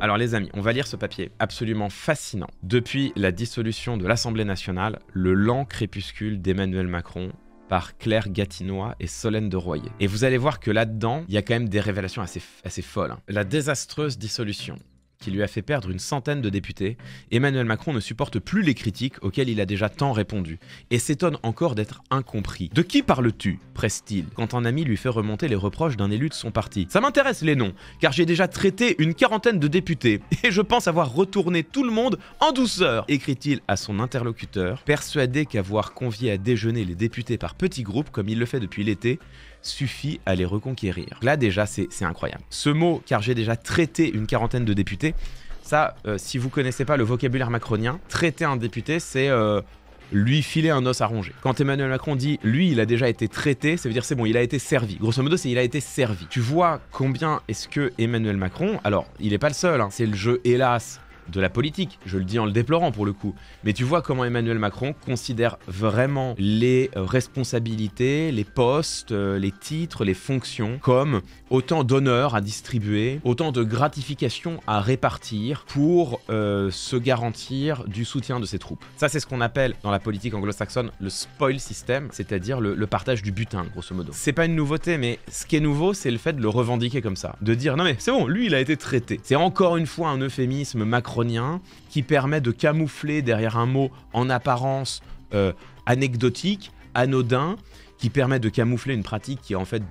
Alors les amis, on va lire ce papier absolument fascinant. Depuis la dissolution de l'Assemblée nationale, le lent crépuscule d'Emmanuel Macron par Claire Gatinois et Solène de Royer. Et vous allez voir que là-dedans, il y a quand même des révélations assez folles. Hein. La désastreuse dissolution qui lui a fait perdre une centaine de députés, Emmanuel Macron ne supporte plus les critiques auxquelles il a déjà tant répondu, et s'étonne encore d'être incompris. « De qui parles-tu » presse-t-il, quand un ami lui fait remonter les reproches d'un élu de son parti. « Ça m'intéresse les noms, car j'ai déjà traité une quarantaine de députés, et je pense avoir retourné tout le monde en douceur » écrit-il à son interlocuteur, persuadé qu'avoir convié à déjeuner les députés par petits groupes, comme il le fait depuis l'été, suffit à les reconquérir. Là déjà c'est incroyable. Ce mot, car j'ai déjà traité une quarantaine de députés, ça, si vous connaissez pas le vocabulaire macronien, traiter un député, c'est lui filer un os à ronger. Quand Emmanuel Macron dit lui il a déjà été traité, ça veut dire c'est bon, il a été servi. Grosso modo c'est il a été servi. Tu vois combien est-ce que Emmanuel Macron, alors il est pas le seul, hein, c'est le jeu hélas de la politique, je le dis en le déplorant pour le coup, mais tu vois comment Emmanuel Macron considère vraiment les responsabilités, les postes, les titres, les fonctions comme autant d'honneur à distribuer, autant de gratification à répartir pour se garantir du soutien de ses troupes. Ça c'est ce qu'on appelle dans la politique anglo-saxonne le spoil system, c'est-à-dire le partage du butin grosso modo. C'est pas une nouveauté, mais ce qui est nouveau c'est le fait de le revendiquer comme ça, de dire non mais c'est bon, lui il a été traité. C'est encore une fois un euphémisme macronien qui permet de camoufler derrière un mot en apparence anecdotique, anodin, qui permet de camoufler une pratique qui en fait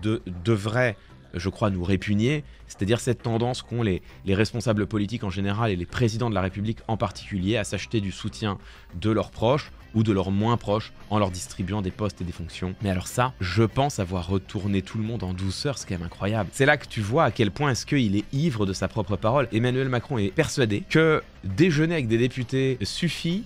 devrait, je crois, nous répugner, c'est-à-dire cette tendance qu'ont les responsables politiques en général et les présidents de la République en particulier à s'acheter du soutien de leurs proches ou de leurs moins proches en leur distribuant des postes et des fonctions. Mais alors ça, je pense avoir retourné tout le monde en douceur, c'est quand même incroyable. C'est là que tu vois à quel point est-ce qu'il est ivre de sa propre parole. Emmanuel Macron est persuadé que déjeuner avec des députés suffit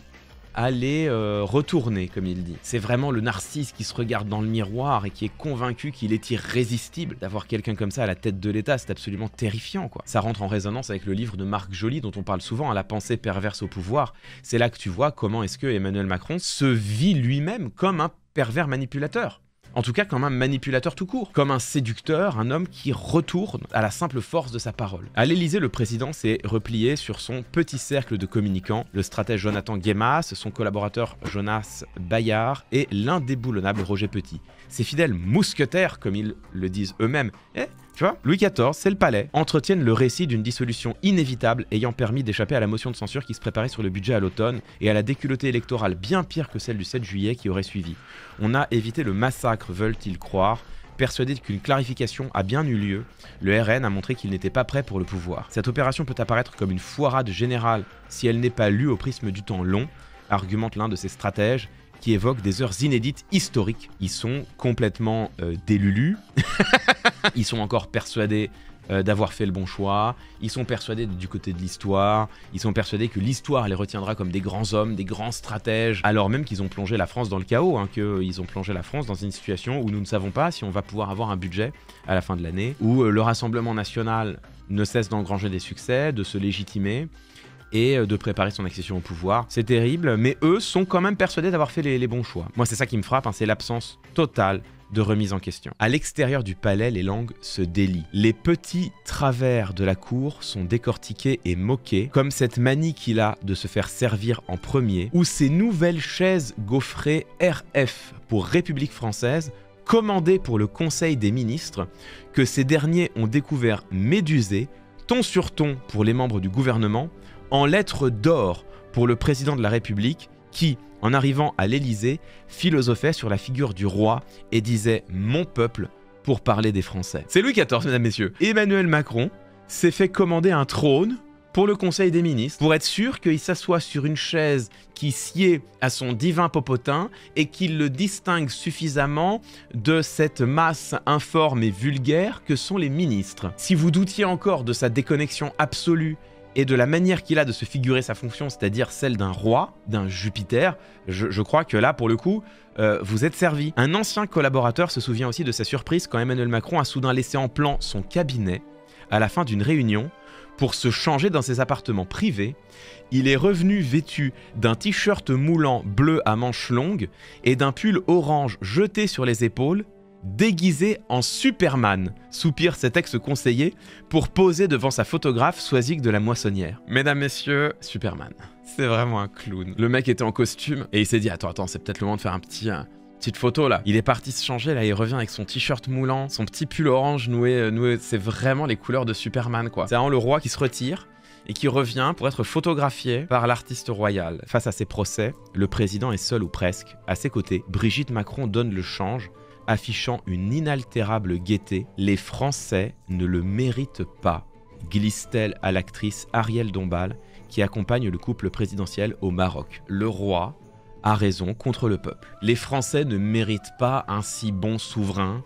à les retourner, comme il dit. C'est vraiment le narcisse qui se regarde dans le miroir et qui est convaincu qu'il est irrésistible. D'avoir quelqu'un comme ça à la tête de l'État, c'est absolument terrifiant, quoi. Ça rentre en résonance avec le livre de Marc Joly, dont on parle souvent, La pensée perverse au pouvoir. C'est là que tu vois comment est-ce que Emmanuel Macron se vit lui-même comme un pervers manipulateur. En tout cas, comme un manipulateur tout court, comme un séducteur, un homme qui retourne à la simple force de sa parole. À l'Élysée, le président s'est replié sur son petit cercle de communicants, le stratège Jonathan Guémas, son collaborateur Jonas Bayard et l'indéboulonnable Roger Petit. Ces fidèles mousquetaires, comme ils le disent eux-mêmes, tu vois, Louis XIV, c'est le palais, entretiennent le récit d'une dissolution inévitable ayant permis d'échapper à la motion de censure qui se préparait sur le budget à l'automne et à la déculottée électorale bien pire que celle du 7 juillet qui aurait suivi. On a évité le massacre, veulent-ils croire. Persuadé qu'une clarification a bien eu lieu, le RN a montré qu'il n'était pas prêt pour le pouvoir. Cette opération peut apparaître comme une foirade générale si elle n'est pas lue au prisme du temps long, argumente l'un de ses stratèges, qui évoque des heures inédites historiques. Ils sont complètement délulus, ils sont encore persuadés d'avoir fait le bon choix, ils sont persuadés du côté de l'histoire, ils sont persuadés que l'histoire les retiendra comme des grands hommes, des grands stratèges, alors même qu'ils ont plongé la France dans le chaos, hein, qu'ils ont plongé la France dans une situation où nous ne savons pas si on va pouvoir avoir un budget à la fin de l'année, où le Rassemblement national ne cesse d'engranger des succès, de se légitimer, et de préparer son accession au pouvoir. C'est terrible, mais eux sont quand même persuadés d'avoir fait les bons choix. Moi, c'est ça qui me frappe, hein, c'est l'absence totale de remise en question. À l'extérieur du palais, les langues se délient. Les petits travers de la cour sont décortiqués et moqués, comme cette manie qu'il a de se faire servir en premier, ou ces nouvelles chaises gaufrées RF pour République française, commandées pour le Conseil des ministres, que ces derniers ont découvert médusées, ton sur ton pour les membres du gouvernement, en lettres d'or pour le président de la République qui, en arrivant à l'Élysée, philosophait sur la figure du roi et disait « mon peuple » pour parler des Français. C'est Louis XIV, mesdames, messieurs. Emmanuel Macron s'est fait commander un trône pour le Conseil des ministres, pour être sûr qu'il s'assoit sur une chaise qui sied à son divin popotin et qu'il le distingue suffisamment de cette masse informe et vulgaire que sont les ministres. Si vous doutiez encore de sa déconnexion absolue et de la manière qu'il a de se figurer sa fonction, c'est-à-dire celle d'un roi, d'un Jupiter, je crois que là, pour le coup, vous êtes servi. Un ancien collaborateur se souvient aussi de sa surprise quand Emmanuel Macron a soudain laissé en plan son cabinet à la fin d'une réunion pour se changer dans ses appartements privés. Il est revenu vêtu d'un t-shirt moulant bleu à manches longues et d'un pull orange jeté sur les épaules, déguisé en Superman, soupire cet ex-conseiller pour poser devant sa photographe Soisig de la Moissonnière. Mesdames, messieurs, Superman. C'est vraiment un clown. Le mec était en costume et il s'est dit attends, c'est peut-être le moment de faire petite photo là. Il est parti se changer, là il revient avec son t-shirt moulant, son petit pull orange noué. C'est vraiment les couleurs de Superman quoi. C'est vraiment le roi qui se retire et qui revient pour être photographié par l'artiste royal. Face à ces procès, le président est seul ou presque. À ses côtés, Brigitte Macron donne le change, affichant une inaltérable gaieté. Les Français ne le méritent pas, glisse-t-elle à l'actrice Ariel Dombal, qui accompagne le couple présidentiel au Maroc. Le roi a raison contre le peuple. Les Français ne méritent pas un si bon souverain,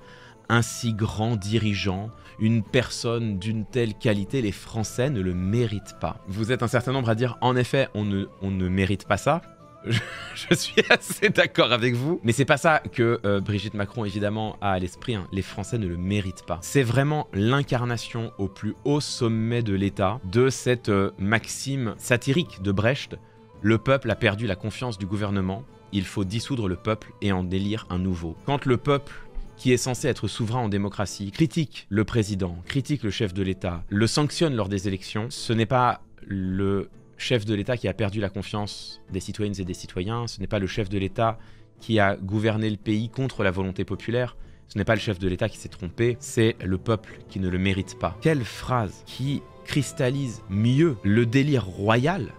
un si grand dirigeant, une personne d'une telle qualité. Les Français ne le méritent pas. Vous êtes un certain nombre à dire, en effet, on ne mérite pas ça. Je suis assez d'accord avec vous. Mais c'est pas ça que Brigitte Macron, évidemment, a à l'esprit. Hein. Les Français ne le méritent pas. C'est vraiment l'incarnation au plus haut sommet de l'État de cette maxime satirique de Brecht. Le peuple a perdu la confiance du gouvernement. Il faut dissoudre le peuple et en élire un nouveau. Quand le peuple, qui est censé être souverain en démocratie, critique le président, critique le chef de l'État, le sanctionne lors des élections, ce n'est pas le chef de l'État qui a perdu la confiance des citoyennes et des citoyens, ce n'est pas le chef de l'État qui a gouverné le pays contre la volonté populaire, ce n'est pas le chef de l'État qui s'est trompé, c'est le peuple qui ne le mérite pas. Quelle phrase qui cristallise mieux le délire royal,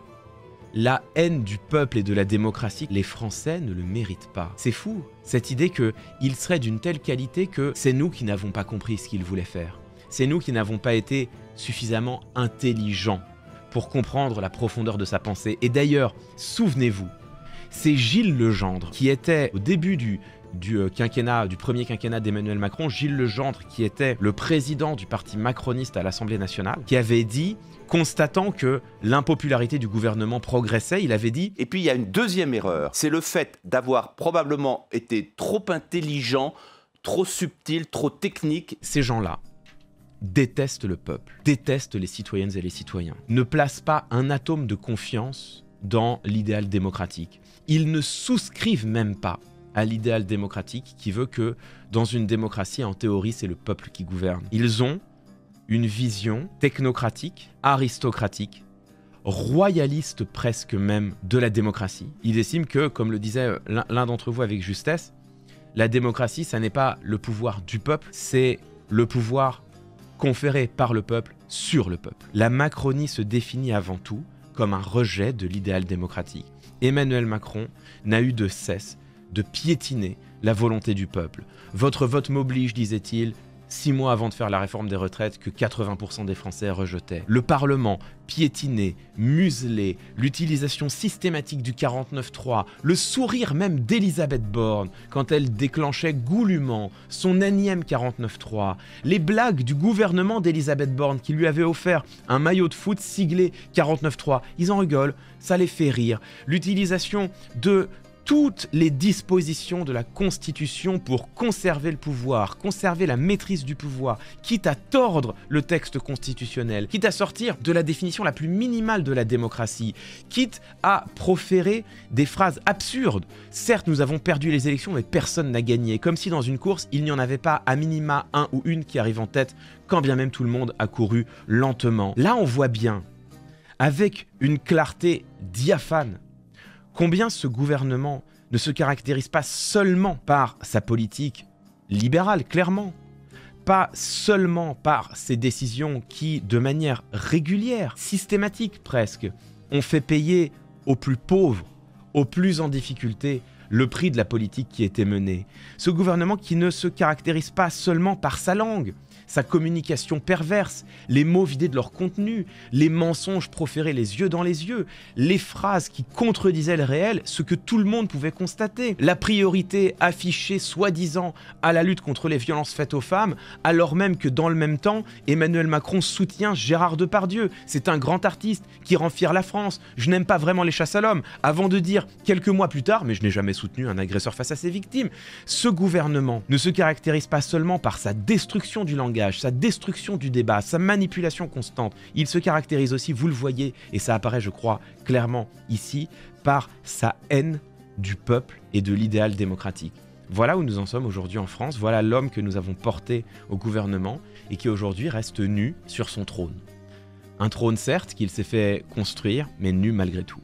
la haine du peuple et de la démocratie? Les Français ne le méritent pas. C'est fou, cette idée qu'il serait d'une telle qualité que c'est nous qui n'avons pas compris ce qu'il voulait faire. C'est nous qui n'avons pas été suffisamment intelligents pour comprendre la profondeur de sa pensée. Et d'ailleurs, souvenez-vous, c'est Gilles Legendre qui était au début du premier quinquennat d'Emmanuel Macron, Gilles Legendre qui était le président du parti macroniste à l'Assemblée nationale, qui avait dit, constatant que l'impopularité du gouvernement progressait, il avait dit... Et puis il y a une deuxième erreur, c'est le fait d'avoir probablement été trop intelligent, trop subtil, trop technique. Ces gens-là détestent le peuple, détestent les citoyennes et les citoyens, ne placent pas un atome de confiance dans l'idéal démocratique. Ils ne souscrivent même pas à l'idéal démocratique qui veut que dans une démocratie, en théorie, c'est le peuple qui gouverne. Ils ont une vision technocratique, aristocratique, royaliste presque même de la démocratie. Ils estiment que, comme le disait l'un d'entre vous avec justesse, la démocratie, ça n'est pas le pouvoir du peuple, c'est le pouvoir conféré par le peuple sur le peuple. La Macronie se définit avant tout comme un rejet de l'idéal démocratique. Emmanuel Macron n'a eu de cesse de piétiner la volonté du peuple. Votre vote m'oblige, disait-il, 6 mois avant de faire la réforme des retraites que 80% des Français rejetaient. Le Parlement piétiné, muselé, l'utilisation systématique du 49.3, le sourire même d'Elisabeth Borne quand elle déclenchait goulûment son énième 49.3, les blagues du gouvernement d'Elisabeth Borne qui lui avait offert un maillot de foot siglé 49.3, ils en rigolent, ça les fait rire. L'utilisation de toutes les dispositions de la Constitution pour conserver le pouvoir, conserver la maîtrise du pouvoir, quitte à tordre le texte constitutionnel, quitte à sortir de la définition la plus minimale de la démocratie, quitte à proférer des phrases absurdes. Certes, nous avons perdu les élections, mais personne n'a gagné. Comme si dans une course, il n'y en avait pas à minima un ou une qui arrive en tête, quand bien même tout le monde a couru lentement. Là, on voit bien, avec une clarté diaphane, combien ce gouvernement ne se caractérise pas seulement par sa politique libérale, clairement, pas seulement par ses décisions qui, de manière régulière, systématique presque, ont fait payer aux plus pauvres, aux plus en difficulté, le prix de la politique qui était menée. Ce gouvernement qui ne se caractérise pas seulement par sa langue, sa communication perverse, les mots vidés de leur contenu, les mensonges proférés les yeux dans les yeux, les phrases qui contredisaient le réel, ce que tout le monde pouvait constater, la priorité affichée soi-disant à la lutte contre les violences faites aux femmes, alors même que dans le même temps, Emmanuel Macron soutient Gérard Depardieu. C'est un grand artiste qui rend fière la France. Je n'aime pas vraiment les chasses à l'homme, avant de dire quelques mois plus tard, mais je n'ai jamais soutenu un agresseur face à ses victimes. Ce gouvernement ne se caractérise pas seulement par sa destruction du langage, sa destruction du débat, sa manipulation constante. Il se caractérise aussi, vous le voyez, et ça apparaît, je crois, clairement ici, par sa haine du peuple et de l'idéal démocratique. Voilà où nous en sommes aujourd'hui en France, voilà l'homme que nous avons porté au gouvernement et qui aujourd'hui reste nu sur son trône. Un trône certes qu'il s'est fait construire, mais nu malgré tout.